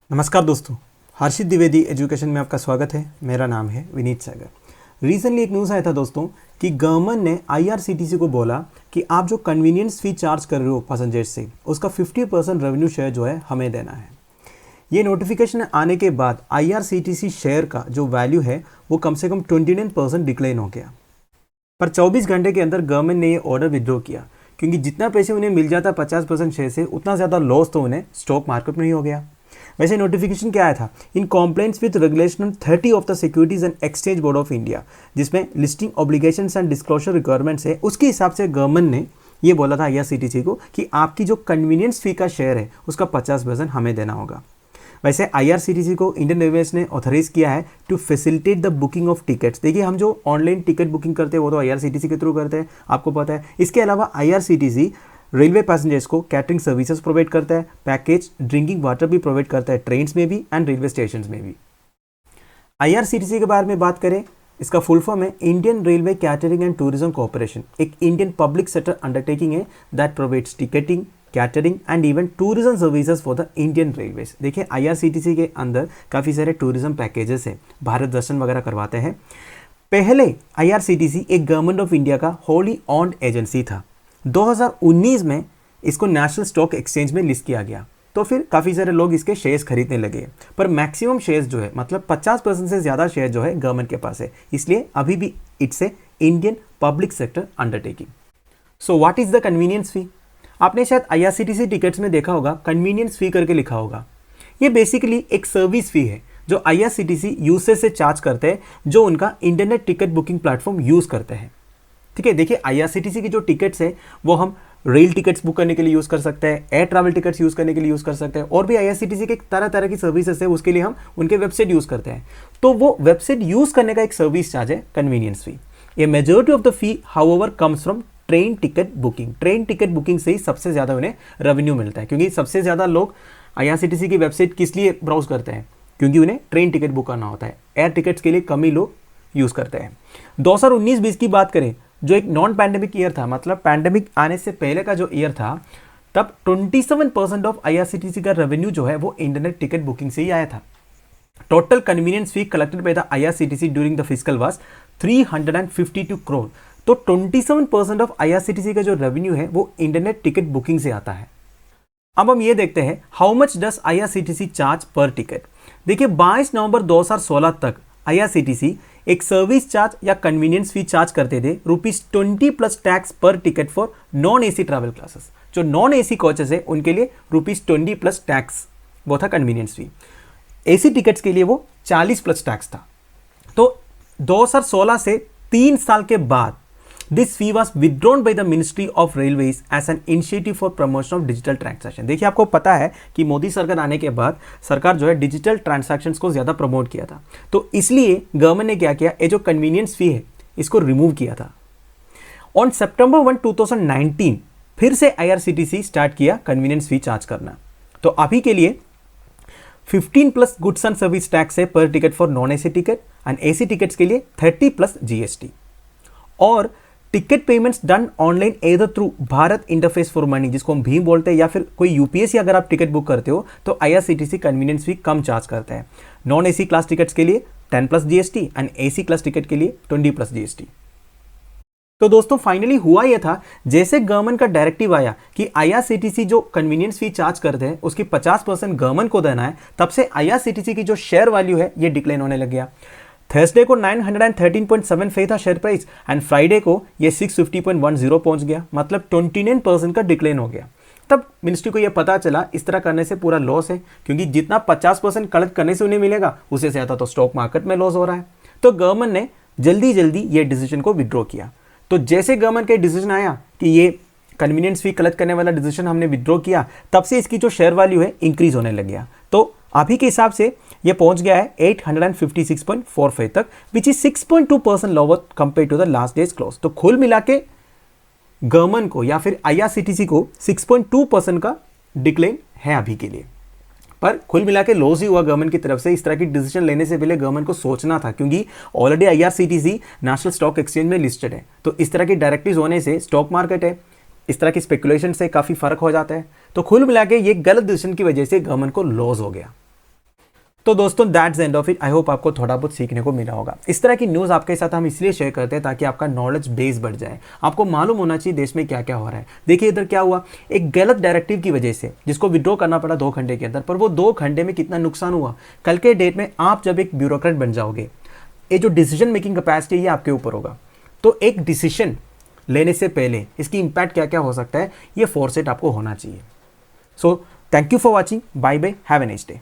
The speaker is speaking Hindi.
नमस्कार दोस्तों, हर्षित द्विवेदी एजुकेशन में आपका स्वागत है। मेरा नाम है विनीत सागर। रिसेंटली एक न्यूज़ आया था दोस्तों कि गवर्नमेंट ने आईआरसीटीसी को बोला कि आप जो कन्वीनियंस फ़ी चार्ज कर रहे हो पैसेंजर्स से, उसका 50% रेवेन्यू शेयर जो है हमें देना है। ये नोटिफिकेशन आने के बाद आईआरसीटीसी शेयर का जो वैल्यू है वो कम से कम 29% डिक्लाइन हो गया। पर 24 घंटे के अंदर गवर्नमेंट ने ये ऑर्डर विड्रॉ किया, क्योंकि जितना पैसे उन्हें मिल जाता 50% शेयर से, उतना ज़्यादा लॉस तो उन्हें स्टॉक मार्केट में ही हो गया। वैसे नोटिफिकेशन क्या आया था? In compliance with regulation 30 of the securities and exchange board of India, जिसमें listing obligations and disclosure requirements है, उसके हिसाब से गवर्नमेंट ने ये बोला था आईआरसीटीसी को कि आपकी जो कन्वीनियंस फी का शेयर है उसका 50% हमें देना होगा। वैसे आईआरसीटीसी को इंडियन रेलवेज ने ऑथराइज किया है to facilitate the booking of tickets. देखिए, हम जो ऑनलाइन टिकट बुकिंग करते हैं वो तो आईआरसीटीसी के थ्रू करते हैं, आपको पता है। इसके अलावा आईआरसीटीसी रेलवे पैसेंजर्स को कैटरिंग सर्विसेज प्रोवाइड करता है, पैकेज ड्रिंकिंग वाटर भी प्रोवाइड करता है ट्रेन में भी एंड रेलवे स्टेशन में भी। आईआरसीटीसी के बारे में बात करें, इसका फुल फॉर्म है Indian railway catering and tourism corporation. एक इंडियन पब्लिक सेक्टर अंडरटेकिंग है that provides ticketing, catering and even tourism services for the Indian railways. देखिए, आईआरसीटीसी के अंदर काफ़ी सारे टूरिज्म पैकेजेस है, भारत दर्शन वगैरह करवाते हैं। पहले आईआरसीटीसी एक गवर्नमेंट ऑफ इंडिया का होली ऑन्ड एजेंसी था। 2019 में इसको नेशनल स्टॉक एक्सचेंज में लिस्ट किया गया, तो फिर काफ़ी सारे लोग इसके शेयर्स खरीदने लगे। पर मैक्सिमम शेयर्स जो है, मतलब 50% से ज़्यादा शेयर जो है गवर्नमेंट के पास है, इसलिए अभी भी it's a Indian public sector undertaking. So what is the convenience fee? आपने शायद आईआरसीटीसी टिकट्स में देखा होगा, कन्वीनियंस फी करके लिखा होगा। ये बेसिकली एक सर्विस फी है जो आईआरसीटीसी यूजर्स से चार्ज करते हैं जो उनका internet ticket booking platform use करते हैं। ठीक है, देखिए, आईआरसीटीसी की जो टिकट्स है वो हम रेल टिकट्स बुक करने के लिए यूज़ कर सकते हैं, एयर ट्रैवल टिकट्स यूज़ करने के लिए यूज़ कर सकते हैं, और भी आईआरसीटीसी के तरह तरह की सर्विसेज है, उसके लिए हम उनके वेबसाइट यूज़ करते हैं। तो वो वेबसाइट यूज़ करने का एक सर्विस चार्ज है कन्वीनियंस फी। ये majority of the fee however comes from train ticket booking. Train ticket booking से ही सबसे ज़्यादा उन्हें रेवेन्यू मिलता है, क्योंकि सबसे ज़्यादा लोग आईआरसीटीसी की वेबसाइट किस लिए ब्राउज करते हैं? क्योंकि उन्हें ट्रेन टिकट बुक करना होता है। एयर टिकट्स के लिए कम ही लोग यूज़ करते हैं। 2019-20 की बात करें, जो एक नॉन पैंडेमिक ईयर था, मतलब पैंडेमिक आने से पहले का जो ईयर था, तब 27% ऑफ आईआरसीटीसी का रेवेन्यू जो है वो इंटरनेट टिकट बुकिंग से ही आया था। Total convenience fee collected by the IRCTC during the fiscal was 352 crore. तो 27% ऑफ आईआरसीटीसी का जो रेवेन्यू है वो इंटरनेट टिकट बुकिंग से आता है। अब हम ये देखते हैं how much does IRCTC charge पर टिकट। देखिए, 22 नवंबर 2016 तक आईआरसीटीसी एक सर्विस चार्ज या कन्वीनियंस फी चार्ज करते थे ₹20 प्लस टैक्स पर ticket for non AC travel classes. जो नॉन एसी कोचेस है उनके लिए ₹20 प्लस टैक्स वो था कन्वीनियंस फी। एसी टिकट्स के लिए वो 40 प्लस टैक्स था। तो 2016 से 3 साल के बाद this fee was withdrawn by the ministry of railways as an initiative for promotion of digital transaction. देखिए, आपको पता है कि मोदी सरकार आने के बाद सरकार जो है डिजिटल ट्रांजैक्शंस को ज़्यादा प्रमोट किया था, तो इसलिए गवर्नमेंट ने क्या किया, ये जो कन्वीनियंस फी है इसको रिमूव किया था। ऑन सितंबर 1, 2019 फिर से आईआरसीटीसी स्टार्ट किया कन्वीनियंस फी चार्ज करना। तो अभी के लिए 15 plus goods and service tax है पर ticket for non AC ticket, and AC tickets के लिए 30 प्लस जीएसटी। और ticket payments done online either through Bharat interface for money, जिसको हम भीम बोलते हैं, या फिर कोई यूपीएससी अगर आप टिकट बुक करते हो तो आईआरसीटीसी कन्वीनियंस फी कम चार्ज करता है। नॉन एसी क्लास टिकट्स के लिए 10 plus GST and AC class ticket के लिए 20 प्लस जीएसटी। तो दोस्तों, फाइनली हुआ यह था, जैसे गवर्नमेंट का डायरेक्टिव आया कि आईआरसीटीसी जो कन्वीनियंस फी चार्ज करते हैं उसकी 50% गवर्नमेंट को देना है, तब से आईआरसीटीसी की जो शेयर वैल्यू है ये डिक्लाइन होने लग गया। थर्सडे को 913.75 था शेयर प्राइस, एंड फ्राइडे को ये 650.10 पहुंच गया, मतलब 29% का डिक्लाइन हो गया। तब मिनिस्ट्री को ये पता चला इस तरह करने से पूरा लॉस है, क्योंकि जितना 50% कलेक्ट करने से उन्हें मिलेगा उससे ज़्यादा तो स्टॉक मार्केट में लॉस हो रहा है। तो गवर्नमेंट ने जल्दी जल्दी ये डिसीजन को विड्रॉ किया। तो जैसे गवर्नमेंट का डिसीजन आया कि ये कन्वीनियंस फी कलेक्ट करने वाला डिसीजन हमने विड्रॉ किया, तब से इसकी जो शेयर वैल्यू है इंक्रीज होने लग गया। तो अभी के हिसाब से ये पहुंच गया है 856.45 तक, which is 6.2% lower compare to the last day's close. तो कुल मिला के गवर्नमेंट को या फिर आईआरसीटीसी को 6.2% का डिक्लाइन है अभी के लिए। पर कुल मिला के लॉस ही हुआ गवर्नमेंट की तरफ से। इस तरह की डिसीजन लेने से पहले गवर्नमेंट को सोचना था, क्योंकि already IRCTC national stock exchange में लिस्टेड है। तो इस तरह की डायरेक्टिव्स होने से स्टॉक मार्केट है, इस तरह की स्पेकुलेशन से काफ़ी फ़र्क हो जाता है। तो कुल मिला के ये गलत डिसीजन की वजह से गवर्नमेंट को लॉस हो गया। तो दोस्तों that's end of it. I hope आपको थोड़ा बहुत सीखने को मिला होगा। इस तरह की न्यूज़ आपके साथ हम इसलिए शेयर करते हैं ताकि आपका नॉलेज बेस बढ़ जाए, आपको मालूम होना चाहिए देश में क्या क्या हो रहा है। देखिए इधर क्या हुआ, एक गलत डायरेक्टिव की वजह से जिसको विड्रॉ करना पड़ा 2 घंटे के अंदर, पर वो 2 घंटे में कितना नुकसान हुआ। कल के डेट में आप जब एक ब्यूरोक्रेट बन जाओगे, ये जो डिसीजन मेकिंग कैपेसिटी ये आपके ऊपर होगा, तो एक डिसीजन लेने से पहले इसकी इंपैक्ट क्या क्या हो सकता है ये फोरसेट आपको होना चाहिए। So thank you for watching, bye bye, have a nice day.